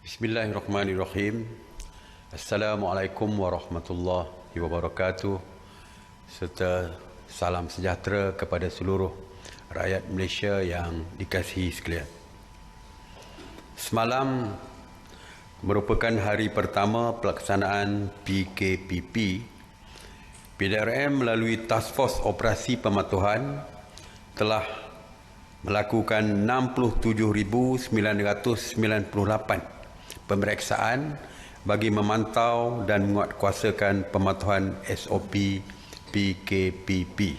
Bismillahirrahmanirrahim. Assalamualaikum warahmatullahi wabarakatuh. Serta salam sejahtera kepada seluruh rakyat Malaysia yang dikasihi sekalian. Semalam merupakan hari pertama pelaksanaan PKPP. PDRM melalui Task Force Operasi Pematuhan telah melakukan 67,998 pemeriksaan bagi memantau dan menguatkuasakan pematuhan SOP PKPP.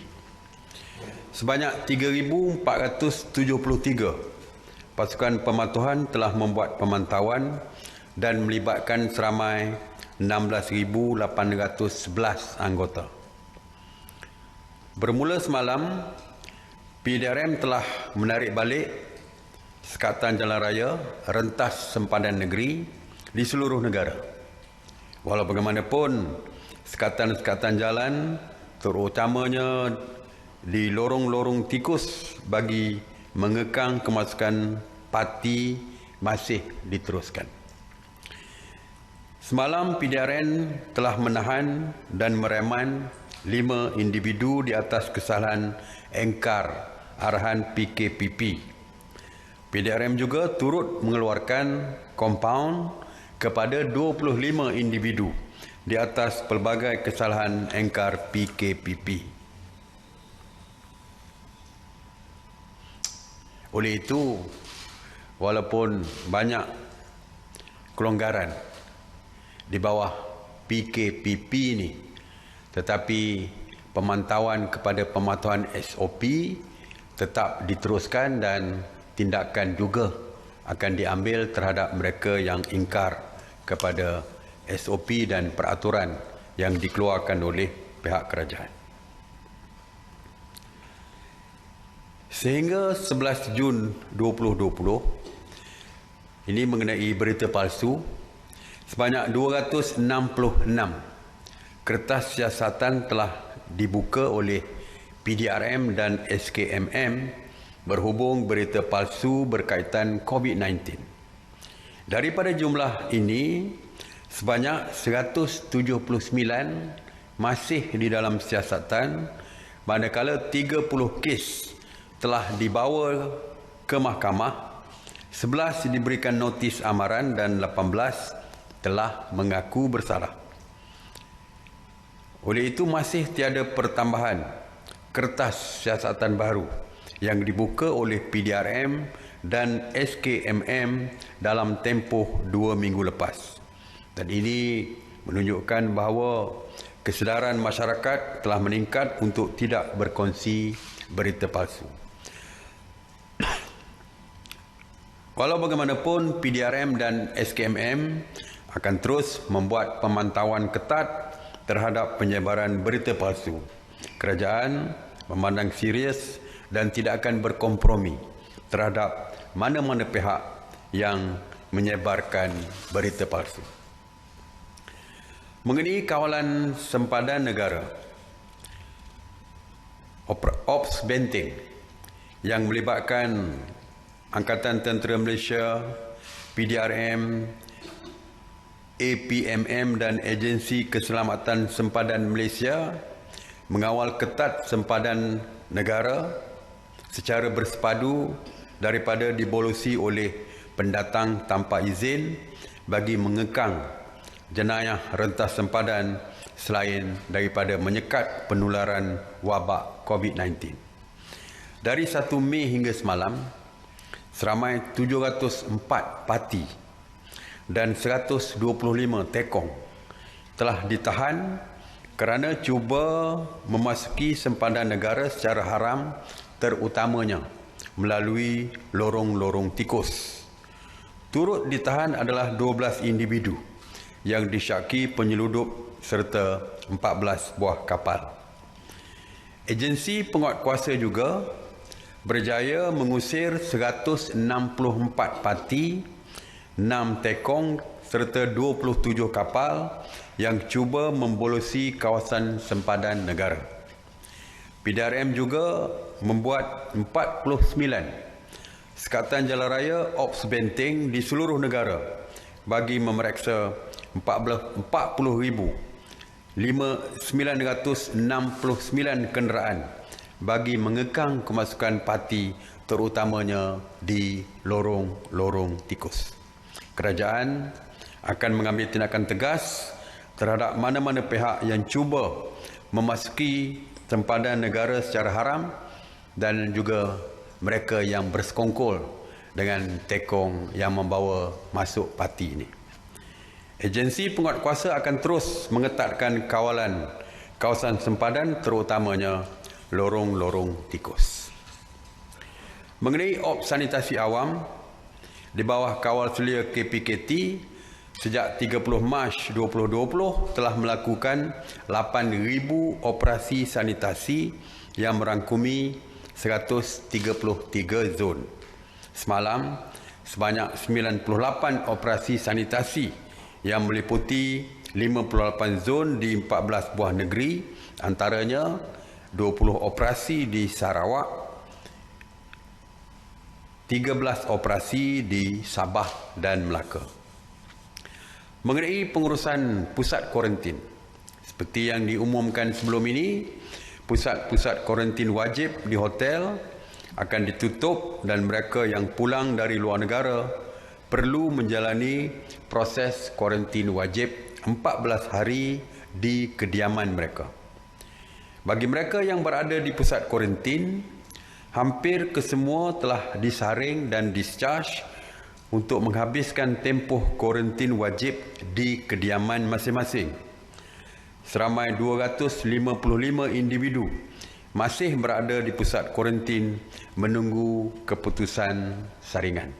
Sebanyak 3,473 pasukan pematuhan telah membuat pemantauan dan melibatkan seramai 16,811 anggota. Bermula semalam, PDRM telah menarik balik Sekatan Jalan Raya rentas sempadan negeri di seluruh negara. Walau bagaimanapun, sekatan-sekatan jalan terutamanya di lorong-lorong tikus bagi mengekang kemasukan parti masih diteruskan. Semalam PDRM telah menahan dan mereman 5 individu di atas kesalahan engkar arahan PKPP. PDRM juga turut mengeluarkan kompaun kepada 25 individu di atas pelbagai kesalahan engkar PKPP. Oleh itu, walaupun banyak kelonggaran di bawah PKPP ini, tetapi pemantauan kepada pematuhan SOP tetap diteruskan dan tindakan juga akan diambil terhadap mereka yang ingkar kepada SOP dan peraturan yang dikeluarkan oleh pihak kerajaan. Sehingga 11 Jun 2020, ini mengenai berita palsu, sebanyak 266 kertas siasatan telah dibuka oleh PDRM dan SKMM berhubung berita palsu berkaitan COVID-19. Daripada jumlah ini, sebanyak 179 masih di dalam siasatan, manakala 30 kes telah dibawa ke mahkamah, 11 diberikan notis amaran dan 18 telah mengaku bersalah. Oleh itu, masih tiada pertambahan kertas siasatan baru yang dibuka oleh PDRM dan SKMM dalam tempoh 2 minggu lepas. Dan ini menunjukkan bahawa kesedaran masyarakat telah meningkat untuk tidak berkongsi berita palsu. Walau bagaimanapun, PDRM dan SKMM akan terus membuat pemantauan ketat terhadap penyebaran berita palsu. Kerajaan memandang serius dan tidak akan berkompromi terhadap mana-mana pihak yang menyebarkan berita palsu. Mengenai kawalan sempadan negara, Ops Benteng yang melibatkan Angkatan Tentera Malaysia, PDRM, APMM dan Agensi Keselamatan Sempadan Malaysia mengawal ketat sempadan negara secara bersepadu daripada dibolosi oleh pendatang tanpa izin bagi mengekang jenayah rentas sempadan selain daripada menyekat penularan wabak COVID-19. Dari 1 Mei hingga semalam, seramai 704 parti dan 125 tekong telah ditahan kerana cuba memasuki sempadan negara secara haram, terutamanya melalui lorong-lorong tikus. Turut ditahan adalah 12 individu yang disyaki penyeludup serta 14 buah kapal. Agensi penguatkuasa juga berjaya mengusir 164 parti, 6 tekong serta 27 kapal yang cuba membolosi kawasan sempadan negara. PDRM juga membuat 49 sekatan jalan raya Ops Benteng di seluruh negara bagi memeriksa 40,969 kenderaan bagi mengekang kemasukan parti, terutamanya di lorong-lorong tikus. Kerajaan akan mengambil tindakan tegas terhadap mana-mana pihak yang cuba memasuki sempadan negara secara haram dan juga mereka yang bersekongkol dengan tekong yang membawa masuk parti ini. Agensi penguatkuasa akan terus mengetatkan kawalan kawasan sempadan, terutamanya lorong-lorong tikus. Mengenai op sanitasi awam, di bawah kawal selia KPKT, sejak 30 Mac 2020 telah melakukan 8,000 operasi sanitasi yang merangkumi 133 zon. Semalam, sebanyak 98 operasi sanitasi yang meliputi 58 zon di 14 buah negeri, antaranya 20 operasi di Sarawak, 13 operasi di Sabah dan Melaka. Mengenai pengurusan pusat kuarantin, seperti yang diumumkan sebelum ini, pusat-pusat kuarantin wajib di hotel akan ditutup dan mereka yang pulang dari luar negara perlu menjalani proses kuarantin wajib 14 hari di kediaman mereka. Bagi mereka yang berada di pusat kuarantin, hampir kesemua telah disaring dan discharge untuk menghabiskan tempoh kuarantin wajib di kediaman masing-masing. Seramai 255 individu masih berada di pusat kuarantin menunggu keputusan saringan.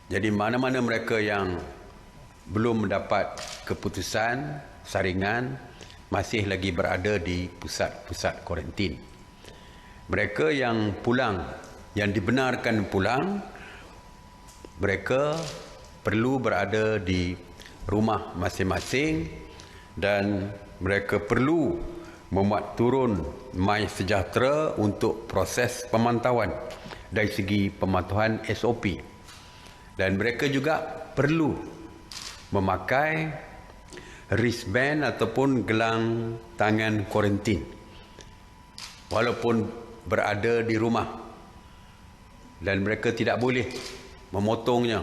Jadi mana-mana mereka yang belum mendapat keputusan saringan masih lagi berada di pusat-pusat kuarantin. Mereka yang pulang, yang dibenarkan pulang, mereka perlu berada di rumah masing-masing dan mereka perlu memuat turun MySejahtera untuk proses pemantauan dari segi pemantauan SOP. Dan mereka juga perlu memakai wristband ataupun gelang tangan kuarantin walaupun berada di rumah, dan mereka tidak boleh memotongnya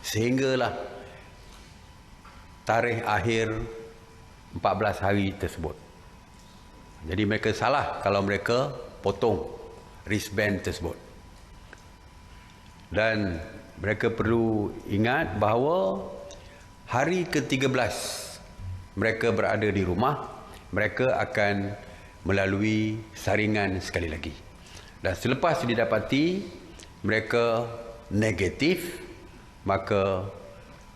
sehinggalah tarikh akhir 14 hari tersebut. Jadi mereka salah kalau mereka potong wristband tersebut. Dan mereka perlu ingat bahawa hari ke-13 mereka berada di rumah, mereka akan melalui saringan sekali lagi. Dan selepas didapati mereka negatif, maka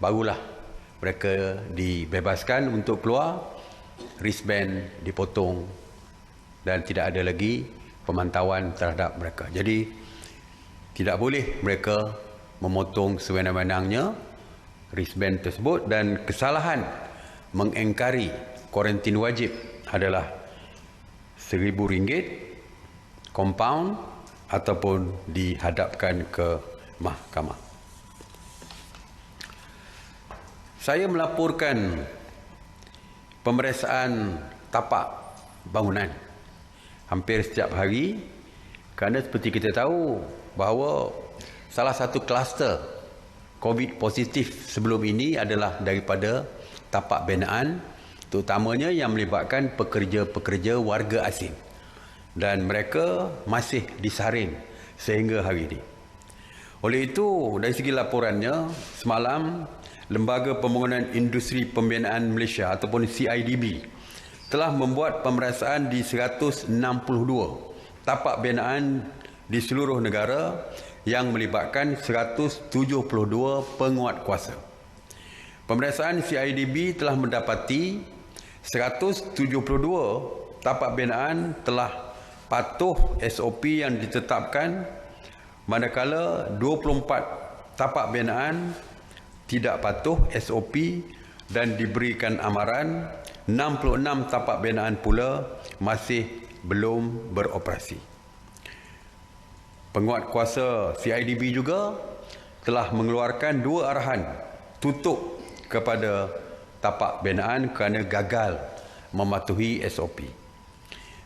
barulah mereka dibebaskan untuk keluar, wristband dipotong dan tidak ada lagi pemantauan terhadap mereka. Jadi tidak boleh mereka memotong sewenang-wenangnya wristband tersebut, dan kesalahan mengingkari kuarantin wajib adalah RM1,000 compound ataupun dihadapkan ke mahkamah. Saya melaporkan pemeriksaan tapak bangunan hampir setiap hari kerana seperti kita tahu bahawa salah satu kluster COVID positif sebelum ini adalah daripada tapak binaan, terutamanya yang melibatkan pekerja-pekerja warga asing, dan mereka masih disaring sehingga hari ini. Oleh itu, dari segi laporannya, semalam Lembaga Pembangunan Industri Pembinaan Malaysia ataupun CIDB telah membuat pemeriksaan di 162 tapak binaan di seluruh negara yang melibatkan 172 penguatkuasa. Pemeriksaan CIDB telah mendapati 172 tapak binaan telah patuh SOP yang ditetapkan, manakala 24 tapak binaan tidak patuh SOP dan diberikan amaran. 66 tapak binaan pula masih belum beroperasi. Penguatkuasa CIDB juga telah mengeluarkan 2 arahan tutup kepada tapak binaan kerana gagal mematuhi SOP.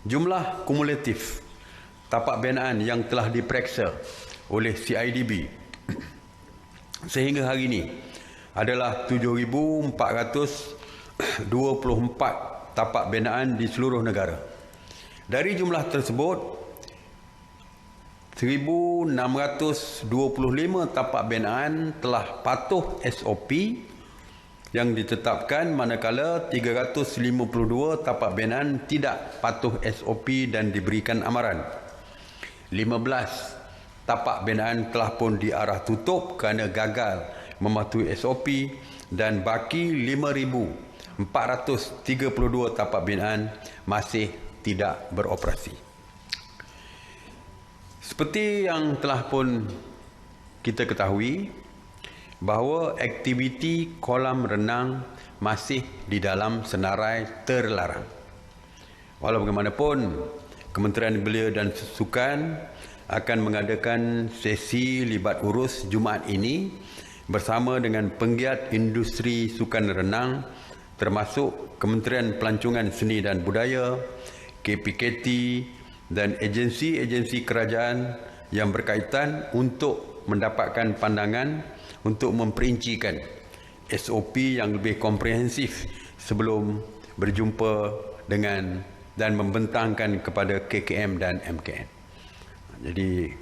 Jumlah kumulatif tapak binaan yang telah diperiksa oleh CIDB sehingga hari ini adalah 7,424 tapak binaan di seluruh negara. Dari jumlah tersebut, 1,625 tapak binaan telah patuh SOP yang ditetapkan, manakala 352 tapak binaan tidak patuh SOP dan diberikan amaran. 15 tapak binaan telah pun diarah tutup kerana gagal mematuhi SOP dan baki 5,432 tapak binaan masih tidak beroperasi. Seperti yang telah pun kita ketahui, bahawa aktiviti kolam renang masih di dalam senarai terlarang. Walau bagaimanapun, Kementerian Belia dan Sukan akan mengadakan sesi libat urus Jumaat ini bersama dengan penggiat industri sukan renang termasuk Kementerian Pelancongan Seni dan Budaya, KPKT dan agensi-agensi kerajaan yang berkaitan untuk mendapatkan pandangan untuk memperincikan SOP yang lebih komprehensif sebelum berjumpa dengan dan membentangkan kepada KKM dan MKN. Jadi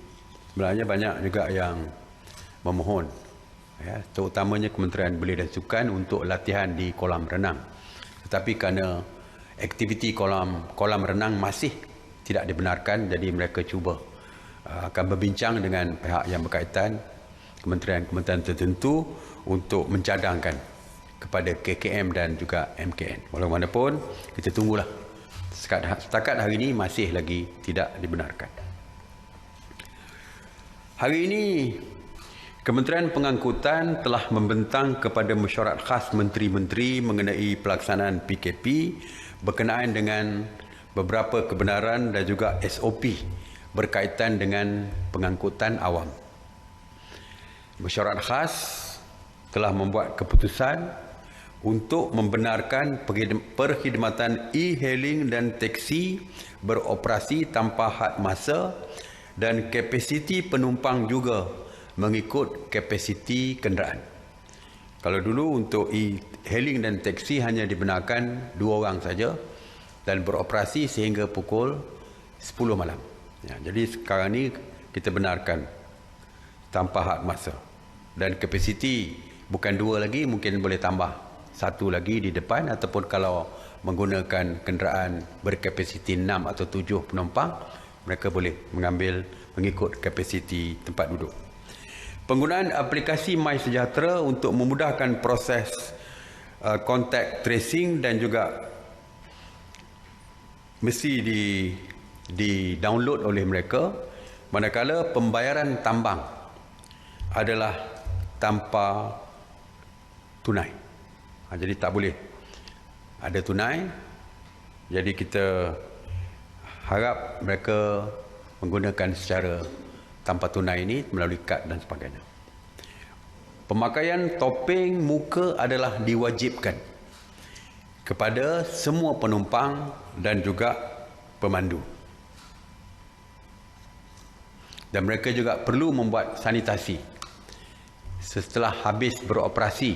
sebenarnya banyak juga yang memohon, ya, terutamanya Kementerian Belia dan Sukan untuk latihan di kolam renang. Tetapi kerana aktiviti kolam renang masih tidak dibenarkan, jadi mereka cuba akan berbincang dengan pihak yang berkaitan, kementerian-kementerian tertentu untuk mencadangkan kepada KKM dan juga MKN. Walaupun kita tunggulah. Setakat hari ini masih lagi tidak dibenarkan. Hari ini Kementerian Pengangkutan telah membentang kepada mesyuarat khas menteri-menteri mengenai pelaksanaan PKP berkenaan dengan beberapa kebenaran dan juga SOP berkaitan dengan pengangkutan awam. Mesyuarat khas telah membuat keputusan untuk membenarkan perkhidmatan e-hailing dan teksi beroperasi tanpa had masa dan kapasiti penumpang juga mengikut kapasiti kenderaan. Kalau dulu untuk e-hailing dan teksi hanya dibenarkan 2 orang saja dan beroperasi sehingga pukul 10 malam. Ya, jadi sekarang ni kita benarkan tanpa had masa. Dan kapasiti bukan 2 lagi, mungkin boleh tambah 1 lagi di depan, ataupun kalau menggunakan kenderaan berkapasiti 6 atau 7 penumpang, mereka boleh mengambil mengikut kapasiti tempat duduk. Penggunaan aplikasi MySejahtera untuk memudahkan proses contact tracing dan juga mesti di-download oleh mereka, manakala pembayaran tambang adalah tanpa tunai. Jadi tak boleh ada tunai. Jadi kita harap mereka menggunakan secara tanpa tunai ini melalui kad dan sebagainya. Pemakaian topeng muka adalah diwajibkan kepada semua penumpang dan juga pemandu. Dan mereka juga perlu membuat sanitasi setelah habis beroperasi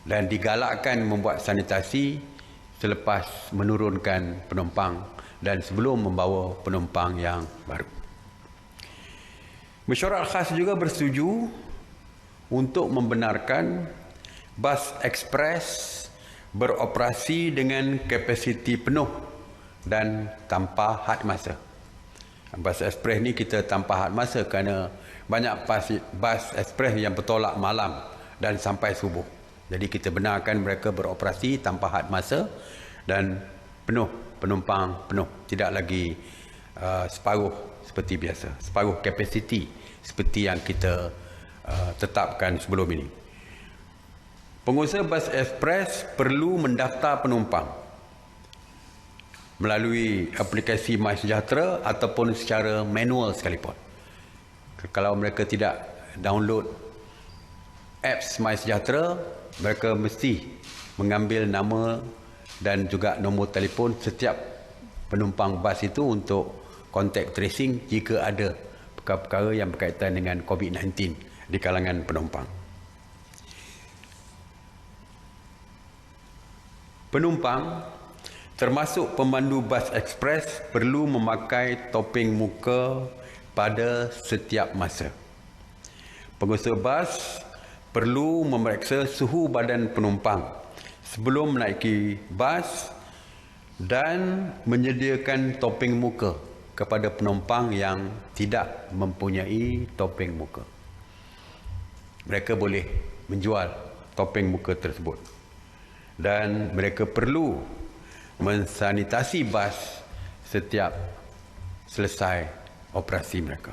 dan digalakkan membuat sanitasi selepas menurunkan penumpang dan sebelum membawa penumpang yang baru. Mesyuarat khas juga bersetuju untuk membenarkan bas ekspres beroperasi dengan kapasiti penuh dan tanpa had masa. Bas ekspres ni kita tanpa had masa kerana banyak bas ekspres yang bertolak malam dan sampai subuh. Jadi kita benarkan mereka beroperasi tanpa had masa dan penuh, penumpang penuh. Tidak lagi separuh seperti biasa, separuh kapasiti seperti yang kita tetapkan sebelum ini. Pengusaha bas ekspres perlu mendaftar penumpang melalui aplikasi MySejahtera ataupun secara manual sekalipun. Kalau mereka tidak download apps MySejahtera, mereka mesti mengambil nama dan juga nombor telefon setiap penumpang bas itu untuk contact tracing jika ada perkara-perkara yang berkaitan dengan COVID-19 di kalangan penumpang. Penumpang termasuk pemandu bas ekspres perlu memakai topeng muka pada setiap masa. Pengusaha bas perlu memeriksa suhu badan penumpang sebelum menaiki bas dan menyediakan topeng muka kepada penumpang yang tidak mempunyai topeng muka. Mereka boleh menjual topeng muka tersebut. Dan mereka perlu mensanitasi bas setiap selesai operasi mereka.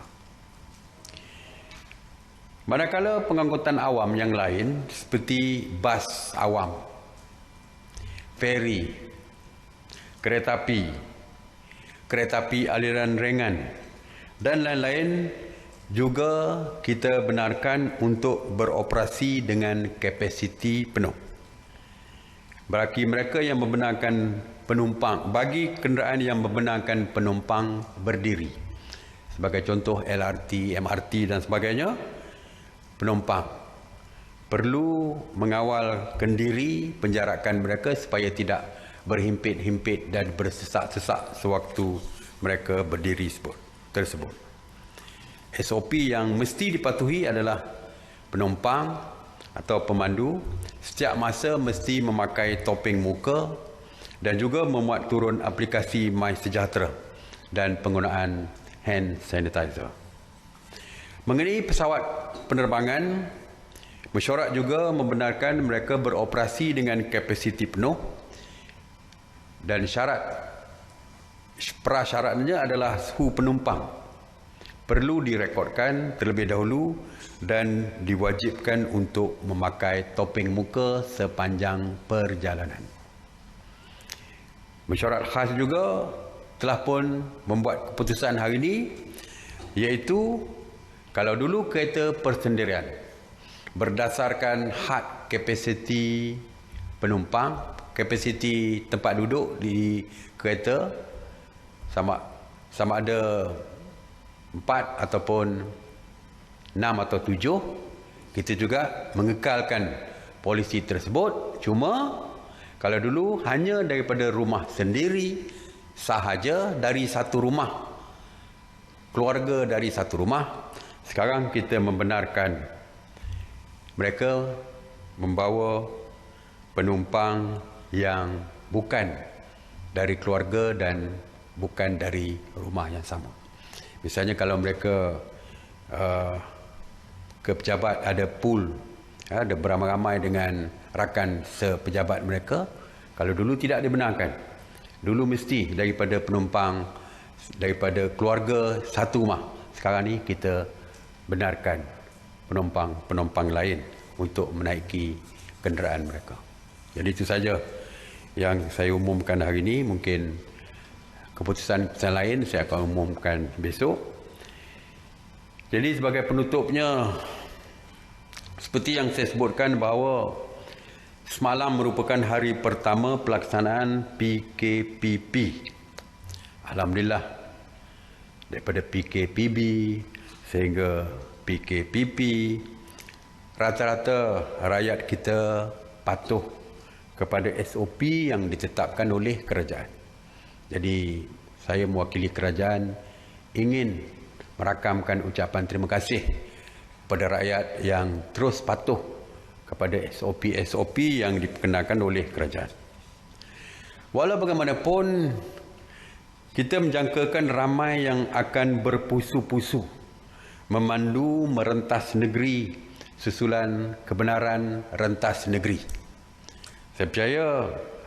Manakala pengangkutan awam yang lain seperti bas awam, feri, kereta api aliran ringan dan lain-lain juga kita benarkan untuk beroperasi dengan kapasiti penuh. Bagi mereka yang membenarkan penumpang, bagi kenderaan yang membenarkan penumpang berdiri, sebagai contoh LRT, MRT dan sebagainya, penumpang perlu mengawal kendiri penjarakan mereka supaya tidak berhimpit-himpit dan bersesak-sesak sewaktu mereka berdiri tersebut. SOP yang mesti dipatuhi adalah penumpang atau pemandu setiap masa mesti memakai topeng muka dan juga memuat turun aplikasi MySejahtera dan penggunaan hand sanitizer. Mengenai pesawat penerbangan, mesyuarat juga membenarkan mereka beroperasi dengan kapasiti penuh dan prasyaratnya adalah suhu penumpang perlu direkodkan terlebih dahulu dan diwajibkan untuk memakai topeng muka sepanjang perjalanan. Mesyuarat khas juga telah pun membuat keputusan hari ini, iaitu kalau dulu kereta persendirian berdasarkan had kapasiti penumpang, kapasiti tempat duduk di kereta sama ada 4 ataupun 6 atau 7, kita juga mengekalkan polisi tersebut. Cuma kalau dulu hanya daripada rumah sendiri sahaja, dari satu rumah, keluarga dari satu rumah, sekarang kita membenarkan mereka membawa penumpang yang bukan dari keluarga dan bukan dari rumah yang sama. Misalnya kalau mereka ke pejabat ada pool, ada beramai-ramai dengan rakan sepejabat mereka, kalau dulu tidak dibenarkan. Dulu mesti daripada penumpang, daripada keluarga satu rumah. Sekarang ni kita benarkan penumpang lain untuk menaiki kenderaan mereka. Jadi itu saja yang saya umumkan hari ini. Mungkin keputusan lain saya akan umumkan besok. Jadi sebagai penutupnya, seperti yang saya sebutkan bahawa semalam merupakan hari pertama pelaksanaan PKPP. Alhamdulillah, daripada PKPB sehingga PKPP, rata-rata rakyat kita patuh kepada SOP yang ditetapkan oleh kerajaan. Jadi saya mewakili kerajaan ingin merakamkan ucapan terima kasih kepada rakyat yang terus patuh kepada SOP yang diperkenalkan oleh kerajaan. Walau bagaimanapun, kita menjangkakan ramai yang akan berpusu-pusu memandu merentas negeri susulan kebenaran rentas negeri. Saya percaya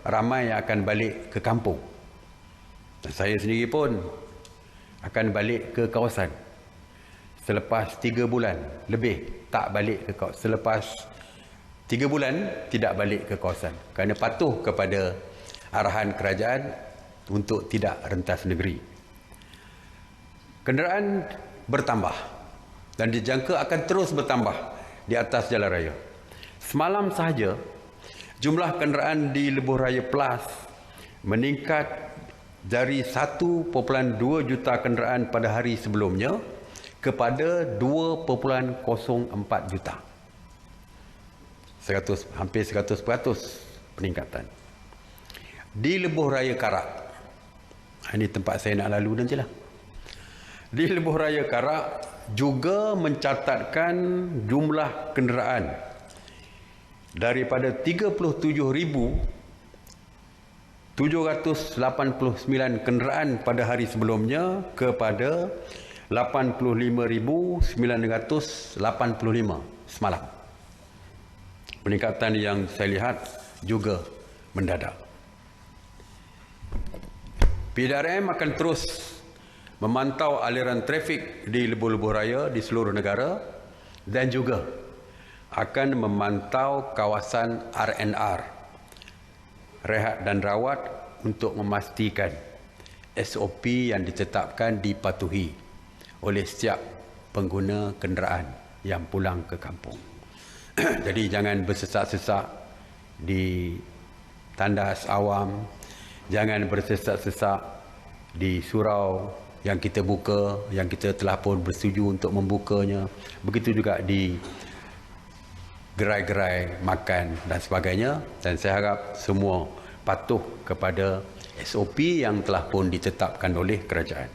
ramai yang akan balik ke kampung. Dan saya sendiri pun akan balik ke kawasan. Selepas 3 bulan lebih tak balik ke kawasan. Selepas 3 bulan tidak balik ke kawasan. Kerana patuh kepada arahan kerajaan untuk tidak rentas negeri. Kenderaan bertambah dan dijangka akan terus bertambah di atas jalan raya. Semalam sahaja, jumlah kenderaan di Lebuh Raya Plus meningkat dari 1.2 juta kenderaan pada hari sebelumnya kepada 2.04 juta. Hampir 100% peningkatan. Di Lebuh Raya Karak, ini tempat saya nak lalu nantilah. Di Lebuh Raya Karak juga mencatatkan jumlah kenderaan daripada 37,789 kenderaan pada hari sebelumnya kepada 85,985 semalam. Peningkatan yang saya lihat juga mendadak. PDRM akan terus memantau aliran trafik di lebuh-lebuh raya di seluruh negara dan juga akan memantau kawasan RNR, rehat dan rawat, untuk memastikan SOP yang ditetapkan dipatuhi oleh setiap pengguna kenderaan yang pulang ke kampung. Jadi jangan bersesak-sesak di tandas awam, jangan bersesak-sesak di surau yang kita buka, yang kita telah pun bersetuju untuk membukanya. Begitu juga di gerai-gerai makan dan sebagainya. Dan saya harap semua patuh kepada SOP yang telah pun ditetapkan oleh kerajaan.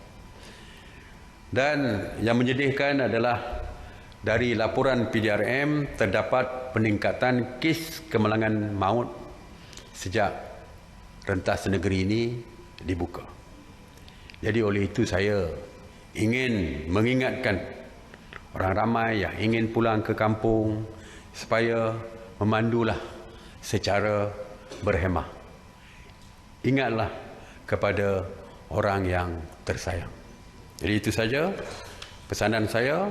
Dan yang menyedihkan adalah dari laporan PDRM terdapat peningkatan kes kemalangan maut sejak rentas negeri ini dibuka. Jadi oleh itu saya ingin mengingatkan orang ramai yang ingin pulang ke kampung supaya memandulah secara berhemah. Ingatlah kepada orang yang tersayang. Jadi itu saja pesanan saya.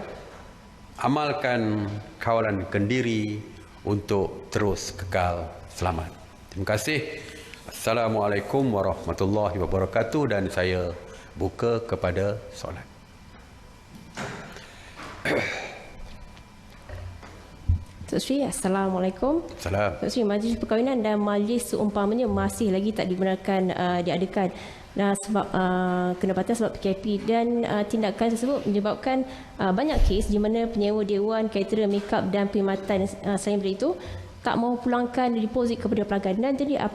Amalkan kawalan Kendiri untuk terus kekal selamat. Terima kasih. Assalamualaikum warahmatullahi wabarakatuh, dan saya buka kepada soalan. Tok Sri, Assalamualaikum. Salam. Tok Sri, majlis perkahwinan dan majlis seumpamanya masih lagi tak dibenarkan diadakan sebab kedapatan sebab PKP, dan tindakan tersebut menyebabkan banyak kes di mana penyewa dewan, caterer, make-up dan perkhidmatan selain itu tak mahu pulangkan deposit kepada pelanggan, dan jadi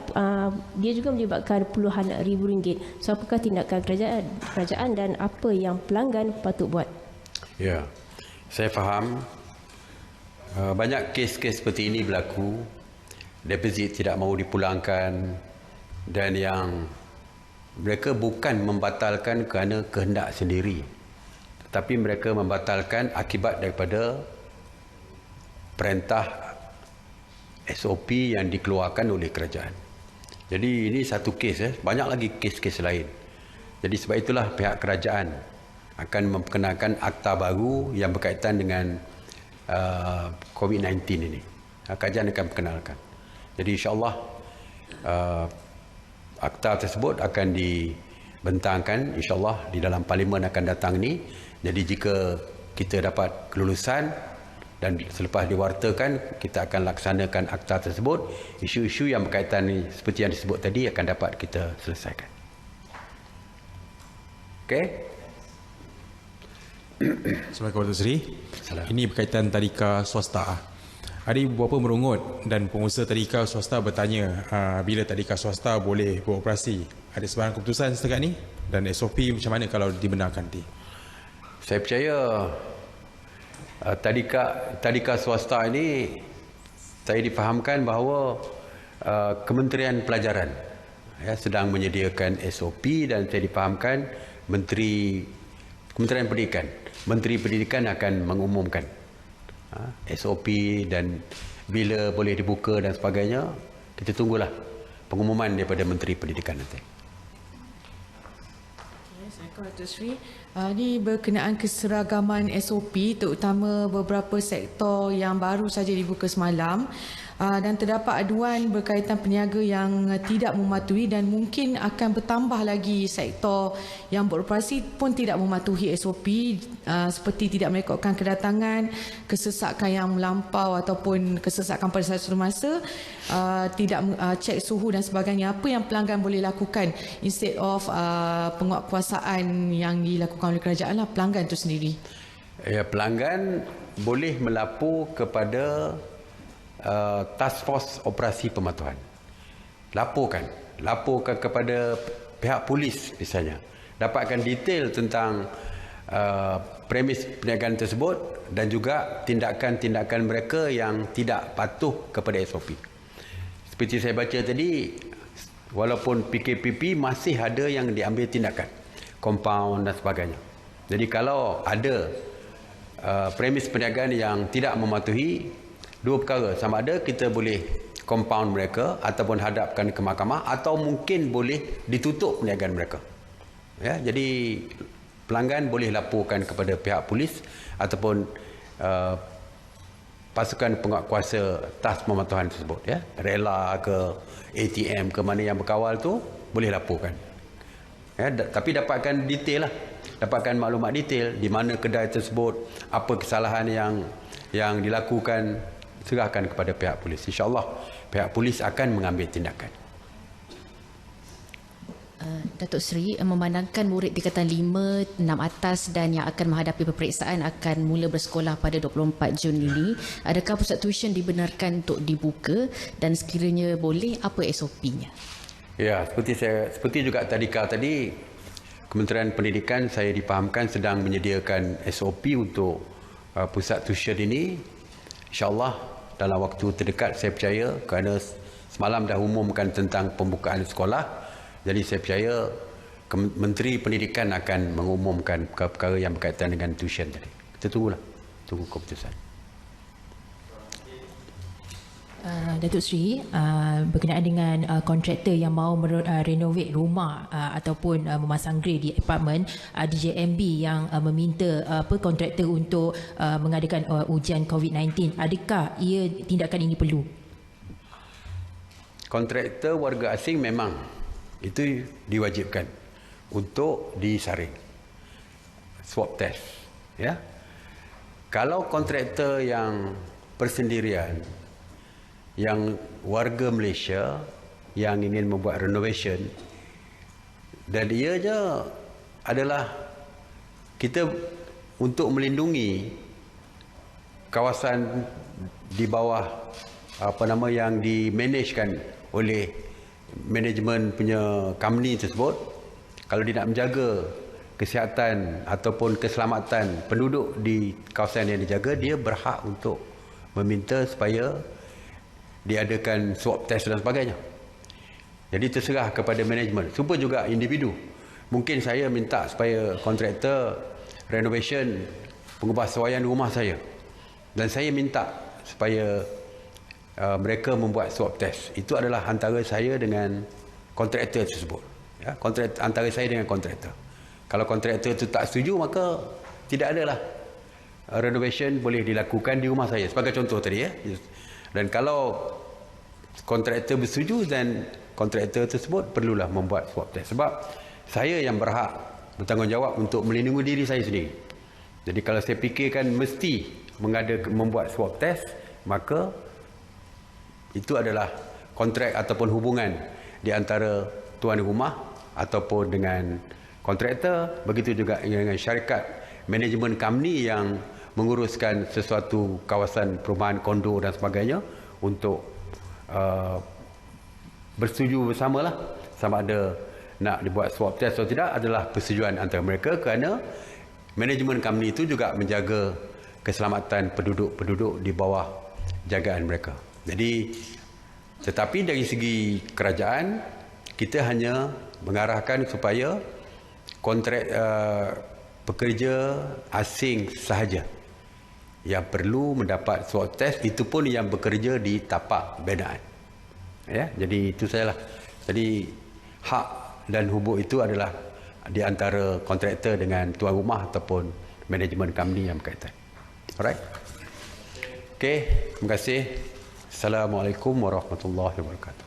dia juga menyebabkan puluhan ribu ringgit. So apakah tindakan kerajaan dan apa yang pelanggan patut buat? Ya, saya faham. Banyak kes-kes seperti ini berlaku. Deposit tidak mahu dipulangkan, dan yang mereka bukan membatalkan kerana kehendak sendiri, tetapi mereka membatalkan akibat daripada perintah SOP yang dikeluarkan oleh kerajaan. Jadi ini satu kes, banyak lagi kes-kes lain. Jadi sebab itulah pihak kerajaan akan memperkenalkan akta baru yang berkaitan dengan COVID-19 ini. Kerajaan akan perkenalkan. Jadi insya-Allah akta tersebut akan dibentangkan insya-Allah di dalam parlimen akan datang ni. Jadi jika kita dapat kelulusan dan selepas diwartakan, kita akan laksanakan akta tersebut. Isu-isu yang berkaitan ni seperti yang disebut tadi akan dapat kita selesaikan. Okey? Assalamualaikum Datuk Seri. Ini berkaitan tadika swasta. Ada beberapa merungut dan pengusaha tadika swasta bertanya bila tadika swasta boleh beroperasi. Ada sebarang keputusan setakat ni, dan SOP macam mana kalau dibenarkan nanti? Saya percaya tadika swasta ini, saya difahamkan bahawa Kementerian Pelajaran sedang menyediakan SOP, dan saya difahamkan Kementerian Pendidikan akan mengumumkan SOP dan bila boleh dibuka dan sebagainya. Kita tunggulah pengumuman daripada Menteri Pendidikan nanti. Assalamualaikum Datuk Seri. Ini berkenaan keseragaman SOP, terutama beberapa sektor yang baru saja dibuka semalam. dan terdapat aduan berkaitan peniaga yang tidak mematuhi dan mungkin akan bertambah lagi sektor yang beroperasi pun tidak mematuhi SOP seperti tidak merekodkan kedatangan, kesesakan yang melampau ataupun kesesakan pada satu masa, tidak cek suhu dan sebagainya. Apa yang pelanggan boleh lakukan instead of penguatkuasaan yang dilakukan oleh kerajaan lah, pelanggan itu sendiri? Ya, pelanggan boleh melapor kepada Task Force Operasi Pematuhan. Laporkan kepada pihak polis misalnya. Dapatkan detail tentang premis perniagaan tersebut dan juga tindakan-tindakan mereka yang tidak patuh kepada SOP. Seperti saya baca tadi, walaupun PKPP masih ada yang diambil tindakan, compound dan sebagainya. Jadi kalau ada premis perniagaan yang tidak mematuhi, dua perkara, sama ada kita boleh compound mereka ataupun hadapkan ke mahkamah, atau mungkin boleh ditutup perniagaan mereka. Ya, jadi pelanggan boleh laporkan kepada pihak polis ataupun pasukan penguatkuasa tas pematuhan tersebut, ya. Rela ke ATM ke mana yang berkawal tu boleh laporkan. Ya, tapi dapatkan detail lah. Dapatkan maklumat detail di mana kedai tersebut, apa kesalahan yang dilakukan, serahkan kepada pihak polis. InsyaAllah pihak polis akan mengambil tindakan. Datuk Seri, memandangkan murid tingkatan 5, 6 atas dan yang akan menghadapi peperiksaan akan mula bersekolah pada 24 Jun ini, adakah pusat tuition dibenarkan untuk dibuka dan sekiranya boleh, apa SOP-nya? Ya, seperti juga tadi Kementerian Pendidikan saya dipahamkan sedang menyediakan SOP untuk pusat tuition ini. InsyaAllah dalam waktu terdekat, saya percaya, kerana semalam dah umumkan tentang pembukaan sekolah, jadi saya percaya Menteri Pendidikan akan mengumumkan perkara-perkara yang berkaitan dengan tuition tadi. Kita tunggu keputusan. Datuk Seri, berkenaan dengan kontraktor yang mahu renovate rumah ataupun memasang grill di apartmen, DJMB yang meminta kontraktor untuk mengadakan ujian COVID-19, adakah tindakan ini perlu? Kontraktor warga asing memang itu diwajibkan untuk disaring swab test, ya. Kalau kontraktor yang persendirian, yang warga Malaysia yang ingin membuat renovation, dan ianya adalah kita untuk melindungi kawasan di bawah yang dimanagekan oleh manajemen punya company tersebut. Kalau dia nak menjaga kesihatan ataupun keselamatan penduduk di kawasan yang dijaga, dia berhak untuk meminta supaya diadakan swab test dan sebagainya. Jadi terserah kepada manajemen. Supaya juga individu. Mungkin saya minta supaya kontraktor renovation pengubahsuaian rumah saya, dan saya minta supaya mereka membuat swab test. Itu adalah antara saya dengan kontraktor tersebut. Ya, antara saya dengan kontraktor. Kalau kontraktor itu tak setuju, maka tidak adalah renovation boleh dilakukan di rumah saya. Sebagai contoh tadi, ya. Dan kalau kontraktor bersetuju, dan kontraktor tersebut perlulah membuat swab test. Sebab saya yang berhak bertanggungjawab untuk melindungi diri saya sendiri. Jadi kalau saya fikirkan mesti membuat swab test, maka itu adalah kontrak ataupun hubungan di antara tuan rumah ataupun dengan kontraktor. Begitu juga dengan syarikat manajemen company yang menguruskan sesuatu kawasan perumahan, kondo dan sebagainya, untuk bersetuju bersamalah sama ada nak dibuat swab test atau tidak, adalah persetujuan antara mereka, kerana manajemen company itu juga menjaga keselamatan penduduk-penduduk di bawah jagaan mereka. Jadi, tetapi dari segi kerajaan, kita hanya mengarahkan supaya kontrak pekerja asing sahaja yang perlu mendapat swab test, itu pun yang bekerja di tapak binaan. Ya, jadi itu sajalah. Jadi hak dan hubung itu adalah di antara kontraktor dengan tuan rumah ataupun manajemen company yang berkaitan. Alright. Okey, terima kasih. Assalamualaikum warahmatullahi wabarakatuh.